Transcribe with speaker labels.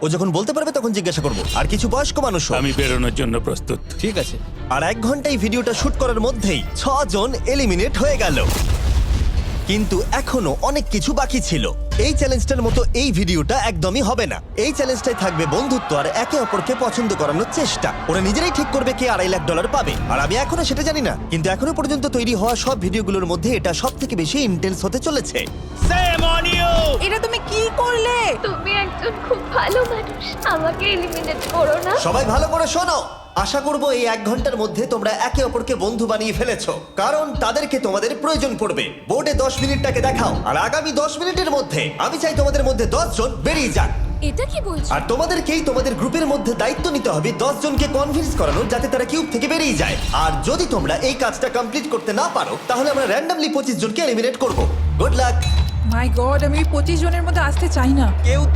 Speaker 1: ও যখন বলতে পারবে তখন জিজ্ঞাসা করব। আর কিছু বয়স্ক মানুষও।
Speaker 2: আমি বেরোনোর জন্য প্রস্তুত।
Speaker 3: ঠিক আছে।
Speaker 1: আর 1 ঘন্টায় ভিডিওটা শুট করার মধ্যেই 6 জন এলিমিনেট হয়ে গেল। কিন্তু এখনো অনেক কিছু বাকি ছিল। এই চ্যালেঞ্জটার মতো এই ভিডিওটা একদমই হবে না। এই চ্যালেঞ্জটাই থাকবে বন্ধুত্ব আর একে অপরকে পছন্দ করানোর চেষ্টা। ওরা নিজেরাই ঠিক করবে কে $2.5 লাখ পাবে। আর আমি এখনো সেটা জানি না, কিন্তু এখনো পর্যন্ত তৈরি হওয়া সব ভিডিওগুলোর মধ্যে এটা সব থেকে বেশি ইন্টেন্স হতে চলেছে।
Speaker 4: এটা তুমি কি করলে?
Speaker 5: তুমি একজন খুব ভালো মানুষ, আমাকে এলিমিনেট করো না।
Speaker 1: সবাই ভালো করে শোনো। আশা করব এই 1 ঘন্টার মধ্যে তোমরা একে অপরকে বন্ধু বানিয়ে ফেলেছো, কারণ তাদেরকে তোমাদের প্রয়োজন পড়বে। বোর্ডে 10 মিনিটটাকে দেখাও, আর আগামী 10 মিনিটের মধ্যে আমি চাই তোমাদের মধ্যে 10 জন বেরিয়ে যাক।
Speaker 5: এটা কি বলছো?
Speaker 1: আর তোমাদেরকেই তোমাদের গ্রুপের মধ্যে দায়িত্ব নিতে হবে 10 জনকে কনভিন্স করানো যাতে তারা কিউব থেকে বেরিয়ে যায়। আর যদি তোমরা এই কাজটা কমপ্লিট করতে না পারো তাহলে আমরা র্যান্ডমলি 25 জনকে এলিমিনেট করব। Good luck.
Speaker 4: মাই গড, আমি 25 জনের মধ্যে আসতে চাই না।
Speaker 3: কেউ তো